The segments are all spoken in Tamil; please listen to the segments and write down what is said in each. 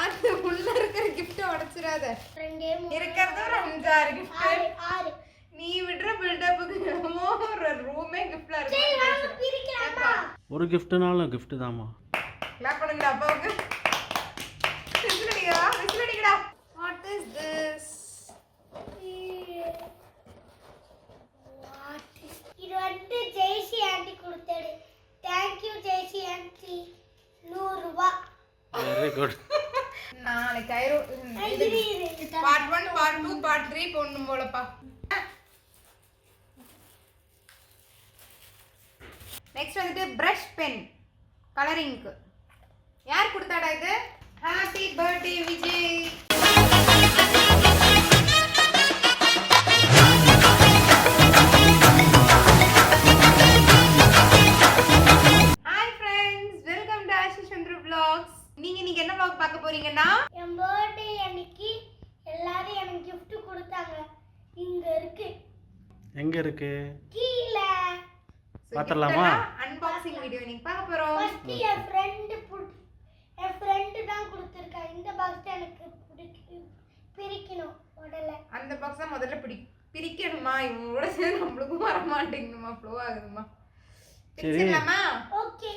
பாத்து உள்ள இருக்கிற கிஃப்ட் உடைச்சிராத. இருக்கிறது ஒரு 5-6 கிஃப்ட். நீ விடுற பில்டப்புக்கு என்னமோ ஒரு ரூமே கிஃப்ட்ல இருக்கு. ஒரு கிஃப்ட்னாலும் கிஃப்ட் தான்மா. கிளாப் பண்ணுங்கடா அப்பாவுக்கு. விசில் அடிக்கடா. What is this? இது வந்து ஜெயசி ஆண்டி கொடுத்தது. Thank you Jaysi aunty. 100 ரூபாய். Very good. நாளைக்கு பார்ட் 1 பார்ட் 2 பார்ட் 3 போடணும் போலப்பா. நெக்ஸ்ட் வந்துட்டு பிரஷ் பென் கலரிங்க்கு. யார் கொடுத்தாடா இது? Happy birthday Vijay. Hi friends, welcome to Ashi Chandra vlogs. நீங்க என்ன vlog பார்க்க போறீங்கன்னா, என் பர்த்டே அன்னைக்கு எல்லாரும் எனக்கு gift கொடுத்தாங்க. இங்க இருக்கு. எங்க இருக்கு? கீழ. பாத்தறலாமா? அன்பாக்சிங் வீடியோ நீங்க பார்க்க போறோம். ஃபர்ஸ்ட் என் ஃப்ரெண்ட் தான் கொடுத்திருக்கா. இந்த பாக்ஸ் எனக்கு பிரிக்கணும் உடல. அந்த பாக்ஸ் தான் முதல்ல பிரிக்கணுமா? இவங்களோட சேர்ந்து நம்மளுக்கும் வர மாட்டேங்குதுமா, ஃப்ளோ ஆகுதுமா. பிரிச்சிடலாமா? ஓகே.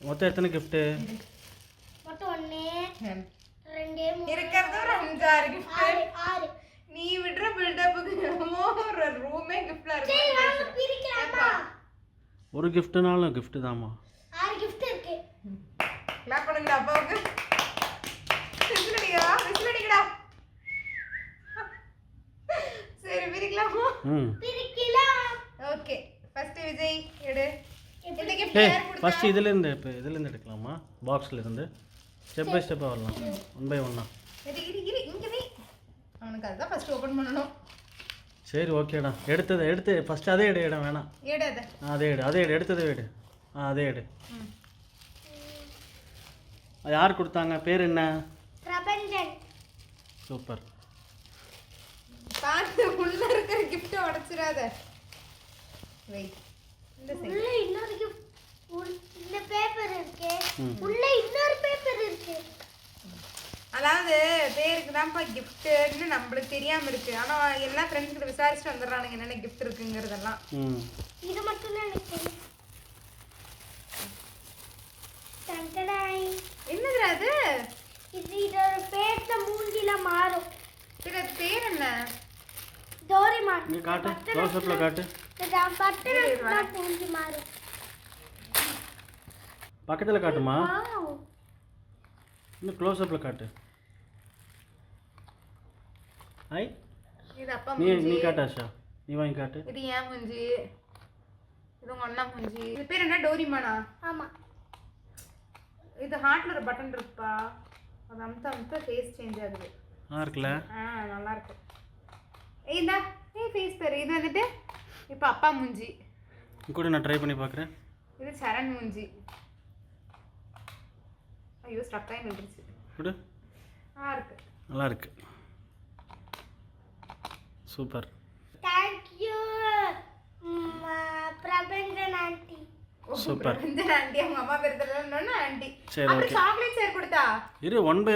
மொத்தம் எத்தனை gift? மொத்தம் 1 2 3 இருக்கிறது ஒரு 5-6 கிஃப்ட். 6. நீ விடுற பில்டப்புக்கு என்னமோ ஒரு ரூமே கிஃப்ட்ல இருக்கு. சரி வாங்க பிரிக்கலாமா? ஒரு கிஃப்ட்னாலும் gift தான்மா. 6 gift இருக்கு. கிளாப் பண்ணுங்கடா அப்பாவுக்கு. விசில் அடிக்கடா. சரி பிரிக்கலாமா? பிரிக்கலாம். ஓகே, ஃபர்ஸ்ட் விஜய் எடு. இந்த gift ஏய் யார் கொடுத்தா? ஃபர்ஸ்ட் இதுல இருந்து எடுக்கலாமா? பாக்ஸ்ல இருந்து ஸ்டெப் பை ஸ்டெப்பா வரலாம். 1 பை 1. இரு இங்க வை. அவனுக்கு அதான் ஃபர்ஸ்ட் ஓபன் பண்ணனும். சரி ஓகேடா. எடுத்து ஃபர்ஸ்ட் அதே எடு வேணாம். எடு அதே எடு எடுத்ததே எடு. அதே எடு. யார் கொடுத்தாங்க? பேர் என்ன? பிரபஞ்சன். சூப்பர். பாத்து உள்ள இருக்கிற gift உடைச்சிராத. வை. இந்த சைடு. உள்ள இன்னொரு gift. இந்த பேப்பர் இருக்கு. உள்ள இன்னொரு பேப்பர் இருக்கு. அதாவது பேருக்கு தான்ப்பா கிஃப்ட்னு நம்மளுக்கு தெரியாம இருக்கு. ஆனா எல்லா ஃப்ரெண்ட்ஸ் கிட்ட விசாரிச்சுட்டு வந்துடுறானுங்க என்னென்ன கிஃப்ட் இருக்குங்கிறதெல்லாம். இது மட்டும் தான் எனக்கு தெரியும். டண்டடாய். என்னதுடா அது? இதோட பேர்ல மூஞ்சில மாறும். சரி, அது பேர் என்ன? டோரிமான். நீ காட்டு, க்ளோஸ் அப்ல காட்டு. இந்த பட்டன் மூஞ்சி மாறும். பக்கத்துல காட்டுமா? வாவ். இன்னும் க்ளோஸ் அப்ல காட்டு. ஐ இது அப்பா நீ மூஞ்சி. காட்டு ஆஷா. நீ வாங்கி காட்டு. இது ஏன் மூஞ்சி? இது உங்க அண்ணா மூஞ்சி. இது பேர் என்ன? டோரிமானா? ஆமா. இது ஹார்ட்ல ஒரு பட்டன் இருக்குப்பா. அது அமுத்த ஃபேஸ் சேஞ்ச் ஆகுது. இருக்குல்ல? நல்லா இருக்கு. இந்தா ஃபேஸ் பேர். இது வந்துட்டு இப்போ அப்பா மூஞ்சி. கூட நான் ட்ரை பண்ணி பார்க்குறேன். இது சரண் மூஞ்சி. ஐயோ ஸ்டக் ஆகி நின்றுச்சு. குடு. இருக்கு. நல்லா இருக்கு. Super. Thank you Prabanjan aunty. Super. Prabanjan aunty அவங்க அம்மா பேர் தெரியலன்னா ஆண்டி. சரி அப்புறம் ஓகே. சாக்லேட் யார் கொடுத்தா? இரு 1 பை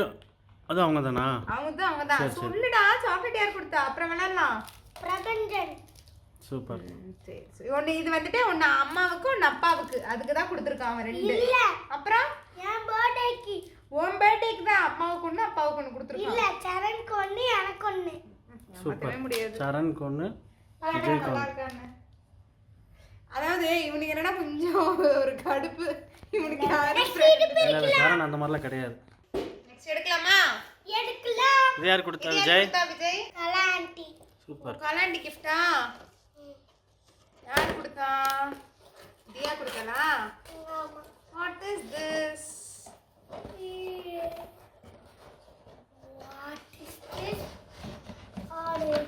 அது அவங்க தானா? அவங்க தான். சொல்லுடா சாக்லேட் யார் கொடுத்தா? அப்புறம் விளையாடலாம். பிரபஞ்சன். சூப்பர். சரி ஒன்னு இது வந்துட்டு ஒன்னு அம்மாவுக்கு ஒன்னு அப்பாவுக்கு. அதுக்கு தான் கொடுத்துருக்கான் அவன் 2. இல்ல. அப்புறம் என் பர்த்டேக்கு. உன் பர்த்டேக்கு தான் அம்மாவுக்கு ஒன்னு அப்பாவுக்கு ஒன்னு கொடுத்துருக்கான். இல்ல சரண்க்கு ஒன்னு எனக்கு ஒன்னு. சூப்பர். முடியாது. சரண்க்கு ஒன்னு விஜய்க்கு ஒன்னு. அதாவது இவனுக்கு என்னன்னா கொஞ்சம் ஒரு கடுப்பு. இவனுக்கு இல்ல சரண் அந்த மாதிரிலாம் கிடையாது. நெக்ஸ்ட் எடுக்கலாமா? எடுக்கலாம். இது யார் கொடுத்தா? விஜய். விஜய். கலா ஆண்டி. சூப்பர். கலாண்டி கிஃப்டா? யார் கொடுத்தா? தியா கொடுத்தலா? ஆமா. What is this? What is this? ஆளு.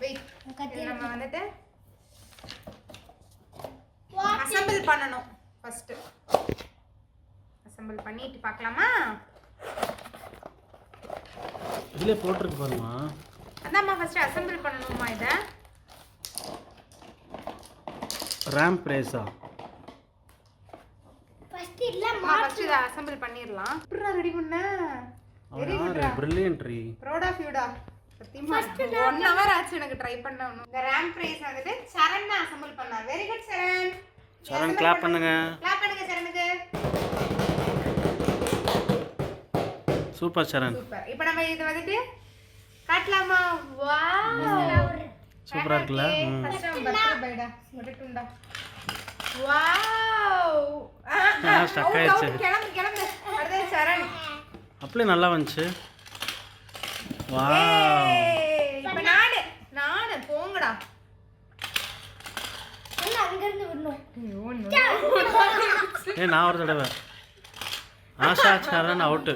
Wait. இது நம்ம வந்துட்டு What is அசெம்பிள் பண்ணனும் ஃபர்ஸ்ட். அசெம்பிள் பண்ணிட்டு பார்க்கலாமா? இதுல போட்டுருக்கு பாருமா. அதாம்மா ஃபர்ஸ்ட் அசெம்பிள் பண்ணனுமா இத? ரேம் பிரேஸா? இதை அசெம்பிள் பண்ணிடலாம். எப்படிடா ரெடி பண்ண? Very good. பிரில்லியன்ட் ரீ. ப்ரௌட் ஆஃப் யூடா. சத்தியமா 1 hour ஆச்சு எனக்கு ட்ரை பண்ணணும். இந்த ரேம் பிரைஸ் வந்துட்டு சரண் தான் அசெம்பிள் பண்ணா. வெரி குட் சரண். சரண் கிளாப் பண்ணுங்க. கிளாப் பண்ணுங்க சரணுக்கு. சூப்பர் சரண். சூப்பர். இப்போ நம்ம இது வந்துட்டு காட்டலாமா? வாவ். சூப்பரா இருக்குல்ல? ஃபர்ஸ்ட் நம்ம பர்த்டே பைடா. ஒட்டட்டுண்டா. வாவ். ஸ்டக் ஆயிடுச்சு. கிளம்பு. அடுத்து சரண். அப்படியே நல்லா வந்துச்சு. வாவ். இப்போ நானு போங்கடா. இல்ல அங்க இருந்து வரணும். நான் ஒரு தடவை ஆஷா சரண் அவுட்டு.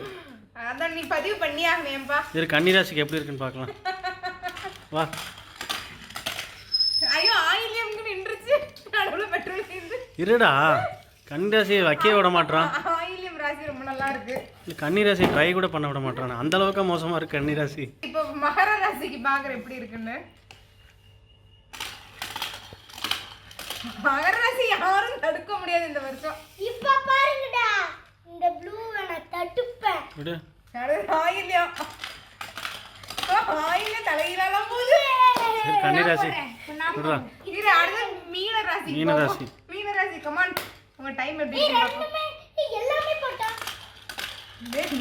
அதான் நீ பதிவு பண்ணியாகணும்பா. இது கன்னிராசிக்கு எப்படி இருக்குன்னு பார்க்கலாம். வா. ஐயோ ஆயிலியம்க்கு நின்றுச்சு. நடுவுல பெட்ரோல் தீர்ந்து. இருடா, கன்னிராசியை வைக்க விட மாட்டான். ஆயிலியம் ராசி ரொம்ப நல்லா இருக்கு. கன்னிராசி ட்ரை கூட பண்ண விட மாட்டான். அந்த அளவுக்கு மோசமா இருக்கு கன்னிராசி. இப்போ மகர ராசிக்கு பாக்குற எப்படி இருக்குன்னு. மகர ராசி யாரும் தடுக்க முடியாது இந்த வருஷம். இப்ப பாருங்கடா, இந்த ப்ளூ நான் தட்டுப்பேன். விடு. ஆயிலியம் தலையிலாம் போகுது. சரி கன்னிராசி. விடுறா. இது அடுத்து மீன ராசி. மீனராசி. மீனராசி கமான். உங்க டைம் எப்படி இருக்கு பாப்போம். எல்லாமே போட்டா.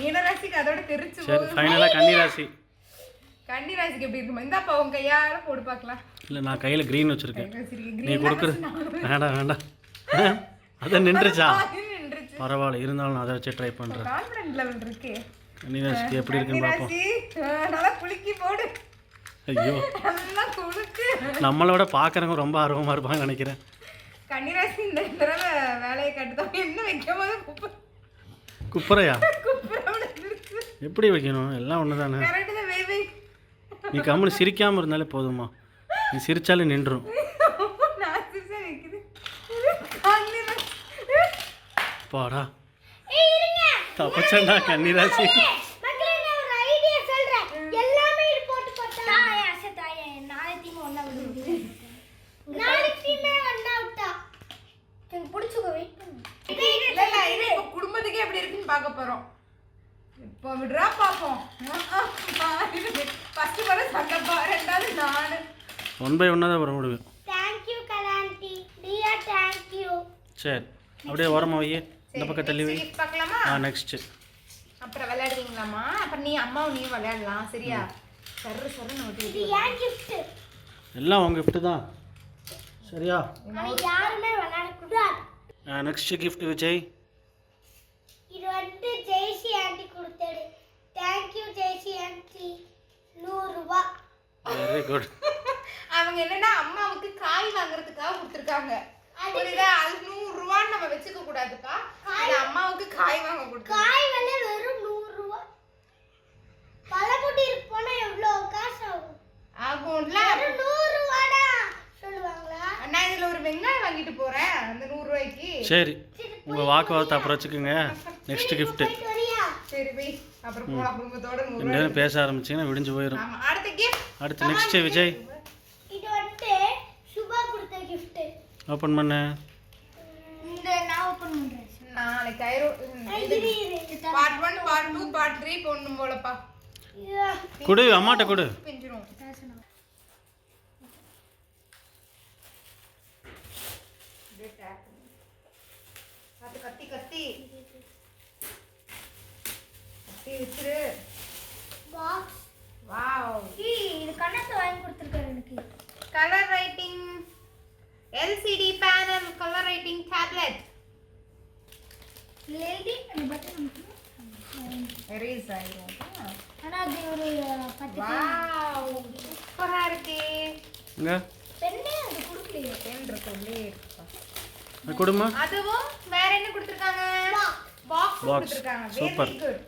மீன ராசிக்கு அதோட தெரிச்சு சரி போகுது. ஃபைனலா கன்னிராசி. கன்னிராசிக்கு எப்படி இருக்குமா? இந்தாப்பா உங்க கையால போட்டு பார்க்கலாம். இல்லை நான் கையில் க்ரீன் வச்சுருக்கேன். வச்சிருக்கேன். நீ கொடுக்குற வேண்டாம் அதை நின்றுச்சா? நின்றுச்சு. பரவாயில்ல, இருந்தாலும் நான் அதை வச்சு ட்ரை பண்ணுறேன். கான்ஃபிடன்ட் லெவல் இருக்கு. கன்னிராசிக்கு எப்படி இருக்குன்னு பார்ப்போம். கன்னிராசி நல்லா குலுக்கி போடு. ஐயோ, நல்லா குலுக்கு. நம்மளோட பார்க்குறவங்க ரொம்ப ஆர்வமாக இருப்பாங்கன்னு நினைக்கிறேன். கன்னிராசி இந்த தடவை வேலையை கட்டுதான். என்ன வைக்கும் போது குப்பரையா? குப்புறோட இருக்கு. எப்படி வைக்கணும்? எல்லாம் ஒன்று தானே. கரெக்டு தான். வே நீ கம்முனு சிரிக்காமல் இருந்தாலே போதுமா? நீ சிரிச்சாலே நின்றும். நான் சிரிச்சா நிக்குது. கன்னிராசி. பாடா ஏய் இருங்க. தப்பச்சண்டா கன்னிராசி. மக்களே நான் ஒரு ஐடியா சொல்றேன். எல்லாமே இது போட்டு போட்டா தாயே அசை தாயே நாளைக்கு ஒண்ணா விடுங்க. நாளைக்கு ஒண்ணா விட்டா. எனக்கு பிடிச்சுக்கோ வெயிட் பண்ணு. இல்ல இது இப்ப குடும்பத்துக்கே எப்படி இருக்குன்னு பார்க்க போறோம். இப்போ விடுறா பாப்போம். ஃபர்ஸ்ட் வர சண்டப்பா, ரெண்டாவது நானு. 1 by 1 தான் வர முடியும். Thank you கலாண்டி. Diya thank you. சரி அப்படியே ஓரமாக வை. இந்த பக்கம் தள்ளி வை. பார்க்கலாமா? நெக்ஸ்ட். அப்புறம் விளையாடுவீங்களாமா? அப்புறம் அம்மாவும் நீயும் விளையாடலாம். சரியா? சர்ன்னு இது ஓட்டி. ஏன் gift? எல்லாம் உங்கள் gift தான். சரியா? ஆனா யாருமே விளையாட கூடாது. Next gift Vijay. இது வந்து ஜெய்சி ஆண்டி கொடுத்தது. Thank you Jaysi aunty. 100 ரூபாய். Very good. அவங்க என்னன்னா அம்மாவுக்கு காய் வாங்குறதுக்காக கொடுத்துருக்காங்க. புரியுதா? அது 100 ரூபான்னு நம்ம வச்சுக்க கூடாதுப்பா. அது அம்மாவுக்கு காய் வாங்க கொடுத்தாங்க. காய் விலை வெறும் 100 ரூபாய். பழமுதிர் போனா எவ்வளவு காசு ஆகும்? ஆகும்ல. வெறும் 100 ரூபாடா சொல்லுவாங்களா? நான் இதுல ஒரு வெங்காயம் வாங்கிட்டு போறேன் அந்த 100 ரூபாய்க்கு. சரி உங்கள் வாக்குவாதத்தை அப்புறம் வச்சுக்கோங்க. Next gift. போயிட்டு வரியா? சரி போய் அப்புறம் போலாம் குடும்பத்தோட 100 ரெண்டு பேரும் பேச ஆரம்பிச்சிங்கன்னா விடிஞ்சு போயிடும். ஆமா. அடுத்த gift. அடுத்து நெக்ஸ்ட் விஜய். இது வந்து சுபா கொடுத்த gift. ஓப்பன் பண்ணு. இந்த நான் ஓபன் பண்றேன். நாளைக்கு ஆயிரும். இது பார்ட் 1 பார்ட் 2 பார்ட் 3 போடணும் போலப்பா. கொடு அம்மாட்ட கொடு. பிஞ்சிரும். அது கத்தி கத்தி கத்தி வச்சிரு. பாக்ஸ். வாவ். இது கண்ணத்தை வாங்கி கொடுத்திருக்காரு எனக்கு. Colour writing LCD panel color writing tablet. எழுதி அந்த பட்டன் erase ஆயிரும். ஆனா அது ஒரு 10 வாவ் சூப்பரா இருக்கு. இங்க பெண்ணே அது கொடுக்கலையே. பென் இருக்குல்லே இருக்குப்பா. கொடுமா. அதுவும் வேற என்ன கொடுத்திருக்காங்க? Box Box. கொடுத்திருக்காங்க. Super. Very good.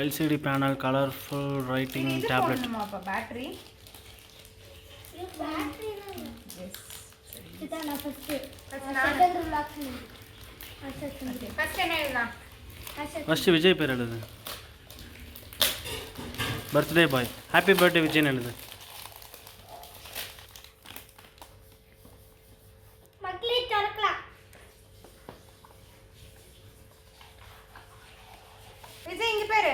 LCD panel colorful writing tablet. போடணுமாப்பா பேட்டரி? இது பேட்டரி தான். எஸ். இதான் நான் ஃபர்ஸ்ட் நான் செகண்ட் லாக் பண்ணி அசெஸ்மென்ட். ஃபர்ஸ்ட் என்ன எழுதலாம்? ஃபர்ஸ்ட் விஜய் பேர் எழுது. Birthday boy. ஹாப்பி பர்த்டே விஜய்னு எழுது. மக்களே திறக்கலாம். விஜய் இங்க பாரு.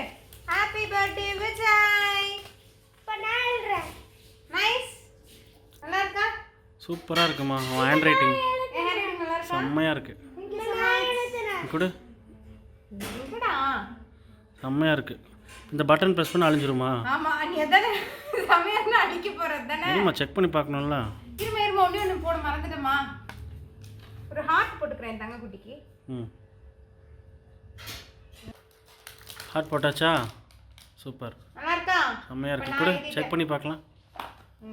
Happy birthday Vijay. இப்ப நான் எழுதுறேன். நைஸ். நல்லா இருக்கா? சூப்பராக இருக்குமா உன் ஹேண்ட் ரைட்டிங் என் ஹேண்ட் நல்லா இருக்கா? செம்மையாக இருக்கு. நான் எழுதுறேன். கொடு. எங்கடா? செம்மையாக இருக்கு. இந்த பட்டன் ப்ரெஸ் பண்ண அழிஞ்சிருமா? ஆமா நீ எதானே சமையல்ல அடிக்க போறது தானே? இருமா செக் பண்ணி பார்க்கணும்ல. இருமா ஒண்ணு போட மறந்துட்டமா. ஒரு ஹார்ட் போட்டுக்கிறேன் தங்க குட்டிக்கு. ம் ஹார்ட் போட்டாச்சா? சூப்பர். நல்லா இருக்கா? செம்மையாக இருக்கு. கொடு செக் பண்ணி பார்க்கலாம்.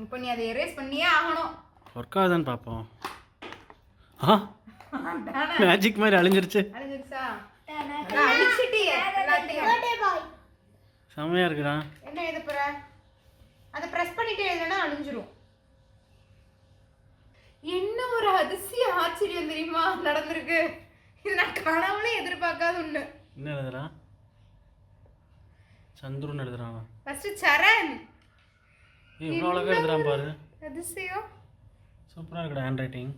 இப்போ நீ அதை எரேஸ் பண்ணியே ஆகணும். ஒர்க் ஆகுதான்னு பார்ப்போம். ஆ மேஜிக் மாதிரி அழிஞ்சிருச்சு. அழிஞ்சிருச்சா? அழிச்சிட்டியே எல்லாத்தையும். Birthday boy. செம்மையாக இருக்குடா. என்ன எழுத போற? அதை பிரஸ் பண்ணிட்டு எழுதுனா அழிஞ்சிரும். என்ன ஒரு அதிசய ஆச்சரியம் தெரியுமா நடந்திருக்கு. இது நான் கனவுல எதிர்பார்க்காத ஒண்ணு. என்ன எழுதுறா? சந்துருன்னு எழுதுறான். ஃபர்ஸ்ட் சரண். இவ்வளோ அழகாக எழுதுறான் பாரு. அதிசயம். சூப்பராக இருக்குடா ஹேண்ட் ரைட்டிங்.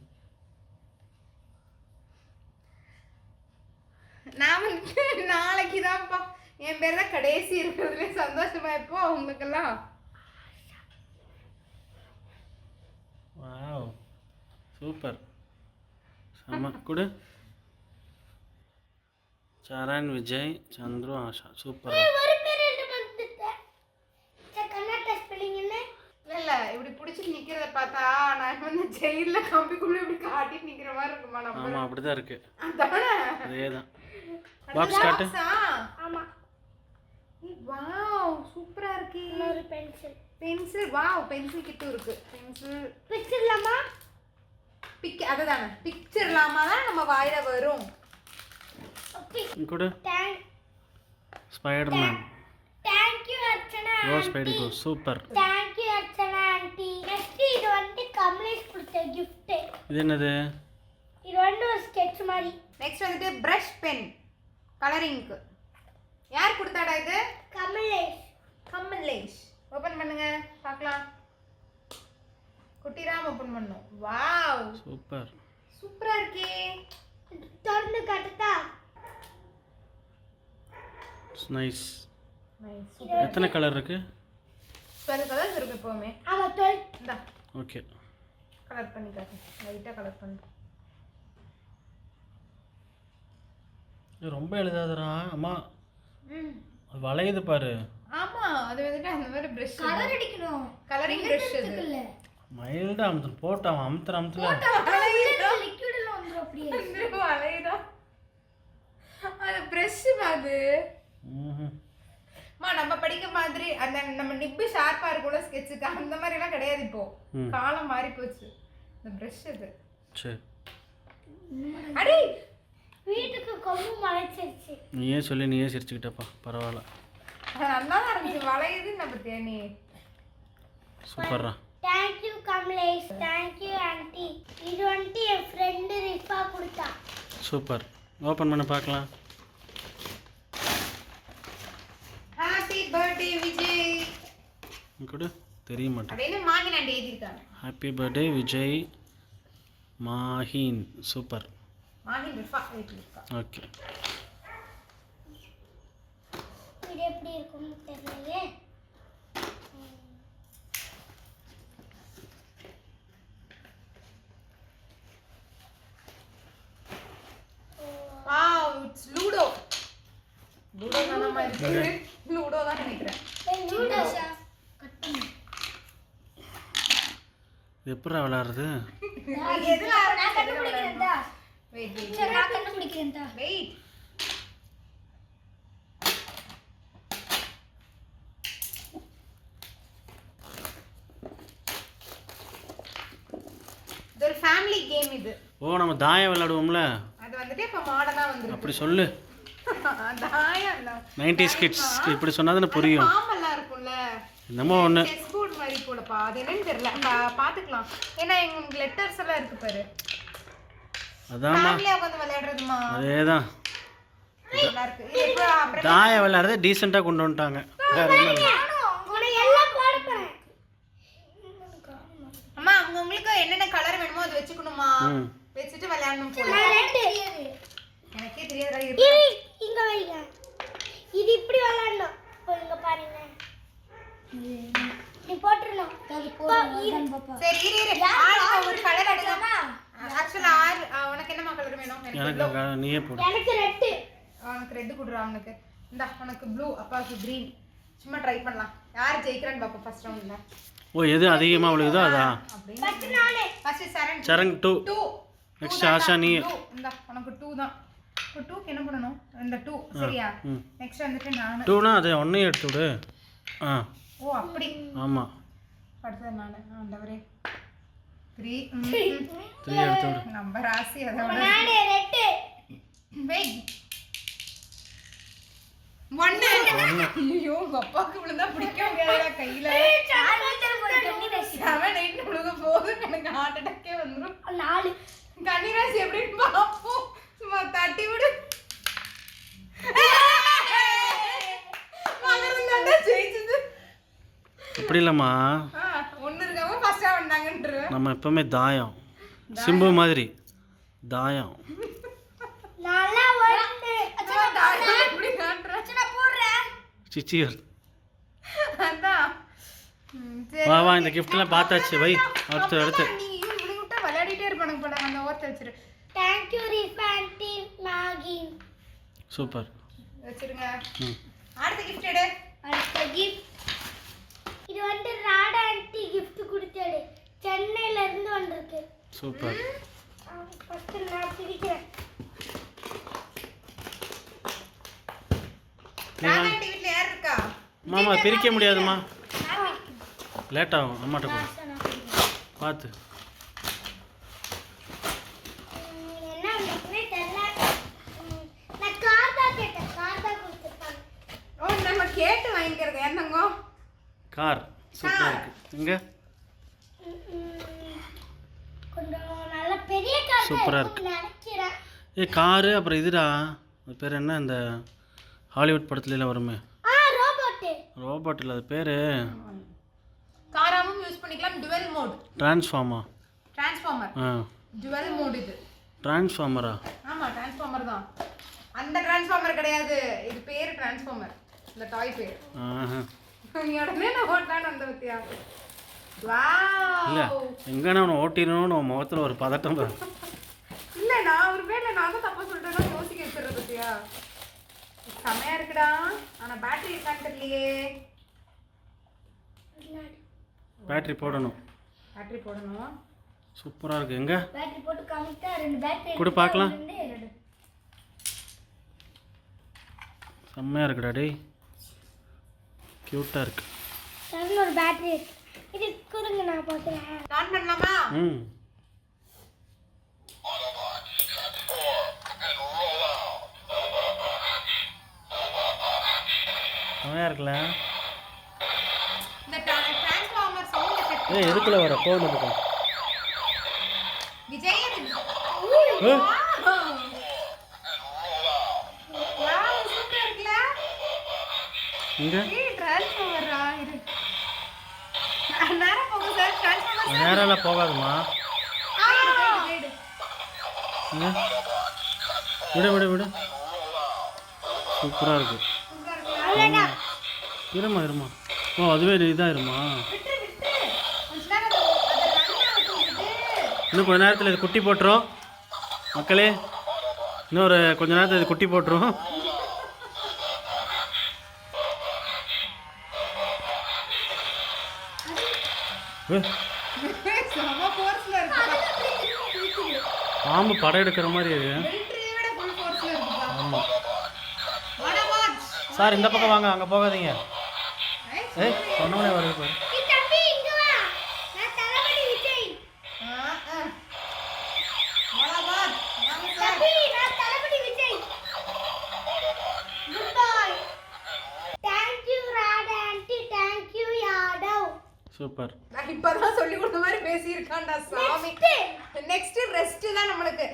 நான் வந்து நாளைக்கு தான்ப்பா என் பேர் தான் கடைசி இருக்கிறதுல சந்தோஷமா இப்போ அவங்களுக்கெல்லாம். Wow super. செம்ம. கொடு. சரண், விஜய், சந்துரு, ஆஷா. சூப்பர். ஒரு பேர் எழுத வந்துட்டேன். சரி கண்ணாடி ஸ்பெல்லிங் என்ன? இல்ல இப்படி புடிச்சிட்டு நிக்கிறத பார்த்தா நான் வந்து ஜெயில கம்பிக்குள்ள இப்படி காட்டிட்டு நிக்கிற மாதிரி இருக்குமா நம்ம? ஆமாம் அப்படி தான் இருக்கு. அதானே? அதே தான். பாக்ஸ் காட்டு. ஆமா. வாவ் சூப்பரா இருக்கு. ஒரு பென்சில். பென்சில். வாவ் பென்சில் கிட்ட இருக்கு. பென்சில் பிக்சர்லாமா? அதுதானே பிக்சர்லாமா தான் நம்ம வாயில வரும். கொடு. Spiderman. Thank you Archana. Go spidey go. Super. Thank you Archana aunty. Next இது வந்து கமலேஷ் கொடுத்த gift. இது என்னது? இது வந்து ஒரு ஸ்கெட்ச் மாதிரி. நெக்ஸ்ட் வந்துட்டு பிரஷ் பென் கலரிங்க்கு. யார் கொடுத்தாடா இது? கமலேஷ். கமலேஷ். ஓபன் பண்ணுங்க பார்க்கலாம். குட்டிராம் ஓபன் பண்ணோம். Wow super. சூப்பரா இருக்கே. திறந்து காட்டுதா? நைஸ். நைஸ். எத்தனை கலர் இருக்கு? 12 கலர்ஸ் இருக்கு எப்பவுமே. ஆமா 12. இந்தா ஓகே. கலர் பண்ணி காட்டு. லைட்டா கலர் பண்ணு. இது ரொம்ப எழுதாதடா அம்மா. ம் அது வளையுது பாரு. ஆமா அது வந்துட்டு அந்த மாதிரி பிரஷ் கலர் அடிக்கணும். கலரிங் பிரஷ் இது. இல்ல. மைல்டா அமுத்து போட்டு அவன் அமுத்துற லிக்விட் எல்லாம் வந்துரும் அப்படியே. அலைடா அது பிரஷ் அது. மா நம்ம படிக்க மாதிரி அந்த நம்ம நிப்பு ஷார்ப்பா இருக்கும்ல ஸ்கெட்சுக்கு அந்த மாதிரி எல்லாம் கிடையாது இப்போ. காலம் மாறி போச்சு. இந்த பிரஷ் இது. சரி. அடி வீட்டுக்கு கொம்பு மலைச்சிருச்சு. நீயே சொல்லி நீயே சிரிச்சுக்கிட்டப்பா பரவாயில்ல. நல்லா தான் இருந்துச்சு. வளையுது நம்ம தேனி. சூப்பர்ரா. Thank you Kamalesh. Thank you aunty. இது வந்து என் ஃப்ரெண்ட் ரிஃபா கொடுத்தா. சூப்பர். ஓபன் பண்ணி பார்க்கலாம். Happy birthday Vijay. கொடு. தெரிய மாட்டேன். அப்படியே மாகின் ஆண்டி எழுதிருக்காங்க. Happy birthday Vijay Mahin. Super. மாகின் ரிஃபா எழுதிருக்கா. ஓகே. இது எப்படி இருக்கும்னு தெரியலையே. Wow it's ludo. லூடோ தான மாதிரி. லூடோ தான் நினைக்கிறேன். லூடோ கட் பண்ணு. இது எப்படா விளையாடுறது? எதுல நான் கண்டுபிடிக்கிறேன்டா. வெயிட் சரி நான் கண்டுபிடிக்கிறேன்டா. வெயிட். இது ஒரு ஃபேமிலி கேம் இது. ஓ நம்ம தாயம் விளையாடுவோம்ல அது வந்துட்டு இப்ப மாடர்னா வந்திருக்கு. அப்படி சொல்லு. தாயம் 90s கிட்ஸ் இப்படி சொன்னாதானே புரியும். மாமெல்லாம் இருக்கும்ல. என்னமோ ஒன்று. செஸ் போர்ட் மாதிரி போலப்பா. அது என்னன்னு தெரியல. பாத்துக்கலாம். ஏன்னா எங்க லெட்டர்ஸ் எல்லாம் இருக்கு பாரு. அதாம்மா. ஃபேமிலியா உட்கார்ந்து விளையாடுறதுமா. அதேதான். நல்லா இருக்கு. இது இப்போ அப்புறம் தாயம் விளையாடுறத டீசெண்டாக கொண்டு வந்துட்டாங்க. வேற ஒன்றும் இல்லை. உன்னை எல்லாம் போட போறேன். அம்மா உங்களுக்கு என்னென்ன கலர் வேணுமோ அது வச்சுக்கணுமா? வச்சுட்டு விளையாடணும் போல. நான் ரெண்டு. எனக்கே தெரியாதா இது இங்க வைங்க. இது நீ போட்டுறணும் சரி இரு ஆளுக்கு ஒரு கலர் எடுக்கலாமா ஆக்சுவலா உனக்கு என்னமா கலர் வேணும் எனக்கு நீயே போடு. எனக்கு ரெட். உனக்கு ரெட் குடுறா உனக்கு இந்தா உனக்கு ப்ளூ அப்பாக்கு கிரீன் சும்மா ட்ரை பண்ணலாம் யார் ஜெயிக்கறான்னு பாப்போம் ஃபர்ஸ்ட் ரவுண்ட்ல ஓ எது அதிகமாக விழுகுதோ அதான். ஃபர்ஸ்ட் நானே. ஃபர்ஸ்ட் சரண் 2 நெக்ஸ்ட் ஆஷா நீ. இந்தா உனக்கு 2 தான். இப்போ 2 க்கு என்ன பண்ணனும் இந்த 2 சரியா நெக்ஸ்ட் வந்துட்டு நான் 2 னா அது ஒண்ணே எடுத்து விடு. ஓ அப்படி ஆமா அடுத்து நான் ஆண்டவரே 3 எடுத்து விடு. நம்பர் ராசி அதோட நானே ரெட். வெயிட் 1 ஐயோ உங்க அப்பாக்கு விழுந்தா பிடிக்க முடியாதுடா கையில 7 8 விழுக போது எனக்கு ஹார்ட் அட்டாக்கே வந்துரும் 4 கன்னிராசி எப்படின்னு பாப்போம் சும்மா தட்டி விடு மகரந்தா ஜெயிச்சது அப்படி இல்லம்மா ஒன்னு இருக்காம ஃபர்ஸ்டா வந்தாங்கன்ற நம்ம எப்பவுமே தாயம் சிம்பு மாதிரி தாயம் நல்லா வந்து எப்படி காட்டுற நான் போடுறேன். சிச்சியர் அதான் வா வா இந்த கிஃப்ட்லாம் பார்த்தாச்சு வை அடுத்து நீ இப்படி விட்டா விளையாடிட்டே இருப்பானுங்க போல அந்த ஓரத்தை வச்சிரு Thank you Rifanti Maggie. Super வச்சிருங்க அடுத்த கிஃப்ட் எடு அடுத்த gift இது வந்து ராடா ஆன்ட்டி gift கொடுத்தது சென்னையில இருந்து வந்திருக்கு. சூப்பர் ஃபர்ஸ்ட் நான் பிரிக்கிறேன். ராணா டிவில யார் இருக்கா மாமா பிரிக்க முடியாதுமா லேட் ஆகும் அம்மாட்ட போ பார்த்து என்ன இருக்குன்னே தெரியல. நான் கார்டா கேட்டேன். கார்டா கொடுத்துட்டாங்க. ஓ நம்ம கேட்டு வாங்கிக்கிறது என்னங்க கார் சூப்பராக இருக்கு இங்க கொஞ்சம் நல்ல பெரிய கார் சூப்பரா இருக்குன்னு நினைக்கிறேன். காரு அப்புறம் இதுடா அது பேர் என்ன இந்த ஹாலிவுட் படத்துலலாம் வருமே ரோபோட் இல்லை அது பேர் காராமும் யூஸ் பண்ணிக்கலாம் dual mode transformer dual mode இது டிரான்ஸ்ஃபார்மரா ஆமா டிரான்ஸ்ஃபார்மர் தான் அந்த டிரான்ஸ்ஃபார்மர் கிடையாது இது பேர் டிரான்ஸ்ஃபார்மர் இந்த டாய் பேர் நீ உடனே நான் ஓட்டான்னு வந்த பத்தியா இல்லை எங்கன்னா அவனை ஓட்டிடணும்னு உன் முகத்தில் ஒரு பதட்டம் வரும் இல்ல நான் ஒரு வேளை நான் தான் தப்பா சொல்லிட்டேன்னா யோசிக்க வச்சிடுறது பத்தியா செமையா இருக்குடா ஆனா பேட்டரி இருக்கான்னு தெரியலையே பேட்டரி போடணும் சூப்பராக இருக்கு எங்க பேட்டரி போட்டு காமிட்டா ரெண்டு பேட்டரி கூட பார்க்கலாம் செம்மையாக இருக்குடா டேய் க்யூட்டாக இருக்கு சரி ஒரு பேட்டரி இது குடுங்க நான் பார்க்குறேன். ஆன் பண்ணலாமா செம்மையாக இருக்குல்ல இந்த டிரான்ஸ்ஃபார்மர் சவுண்ட் எஃபெக்ட் எதுக்குள்ள வர கோடு இருக்கும் விஜய் வாவ் சூப்பரா இருக்குல இங்க டிரான்ஸ்ஃபார்மரா இது நேரா போங்க சார் டிரான்ஸ்ஃபார்மர் நேராலாம் போகாதுமா இங்க விடு சூப்பராக இருக்கு இருமா ஓ அதுவே இதாக இருமா இன்னும் கொஞ்ச நேரத்தில் இது குட்டி போட்டுரும் மக்களே இன்னொரு கொஞ்ச நேரத்தில் இது குட்டி போட்டுரும் பாம்பு படம் எடுக்கிற மாதிரி இருக்கு ஆமாம் சார் இந்த பக்கம் வாங்க அங்கே போகாதீங்க சொன்னோடனே வருது பாரு தம்பி இங்க வா நான் தலபடி விஜய் தம்பி நான் தலபடி Vijay good bye thank you Rada aunty thank you Yadav super நான் இப்பதான் சொல்லி கொடுத்த மாதிரி பேசி இருக்கான்டா சாமி நெக்ஸ்ட் ரெஸ்ட் தான் நமக்கு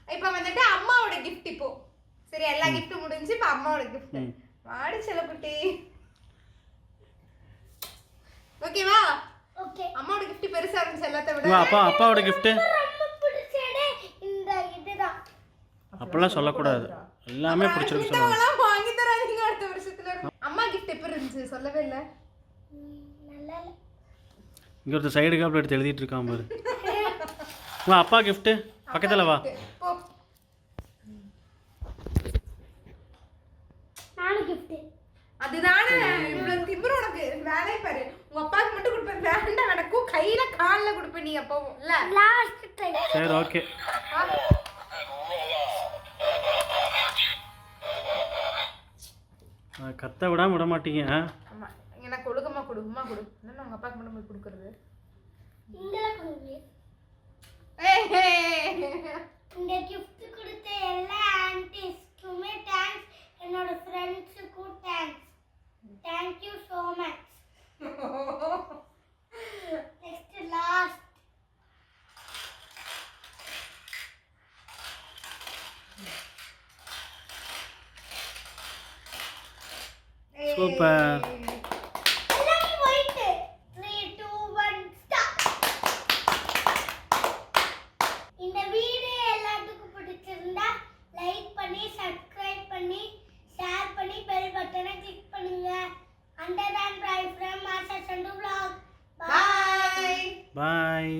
இப்போ வந்துட்டு அம்மாவோட gift இப்போ சரி எல்லா gift முடிஞ்சு இப்போ அம்மாவோட gift வாடி செல்லக்குட்டி ஓகேவா ஓகே அம்மாவோட gift பெருசா இருந்துச்சு எல்லாத்த விட அப்பாவோட gift ரொம்ப பிடிச்சதே இந்த இதுதான் அப்பலாம் சொல்லக்கூடாது எல்லாமே பிடிச்சிருக்கு சொல்லுவாங்க வாங்கி தராதீங்க அடுத்த வருஷத்துல அம்மா gift எப்படி இருந்துச்சு சொல்லவே இல்லை இங்கே ஒருத்தர் சைடு காப்பில் எடுத்து எழுதிட்டு இருக்கான் பாரு. வா அப்பா கிஃப்ட்டு பக்கத்தில் வா. போ. நானும் கிஃப்ட். அதுதானே இவ்வளவு திமிரு உனக்கு. வேலையை பாரு. உங்க அப்பாக்கு மட்டும் கொடுப்பேன். வேண்டாம் எனக்கும் கையில கால்ல கொடுப்பேன் நீ அப்பவும் இல்ல. Last time. சரி ஓகே. கத்த விடாம விட மாட்டீங்க. ஆமா எனக்கு ஒழுக்கமா கொடுமா கொடு. என்ன உங்க அப்பாக்கு மட்டும் போய் கொடுக்கறது. இங்கலாம் கொடுங்க. இந்த gift கொடுத்த எல்லா ஆன்ட்டிஸ்க்குமே தேங்க்ஸ். என்னோட ஃப்ரெண்ட்ஸுக்கும் thanks. Thank you so much. Next last. Super. எல்லாமே white. 3 2 1 start. இந்த வீடியோ எல்லாத்துக்கும் பிடிச்சிருந்தா லைக் பண்ணி சப்ஸ்கிரைப் பண்ணி ஷேர் பண்ணி பெல் பட்டனை கிளிக் பண்ணுங்க. Under and Bright from Master Chandu vlog. Bye. Bye.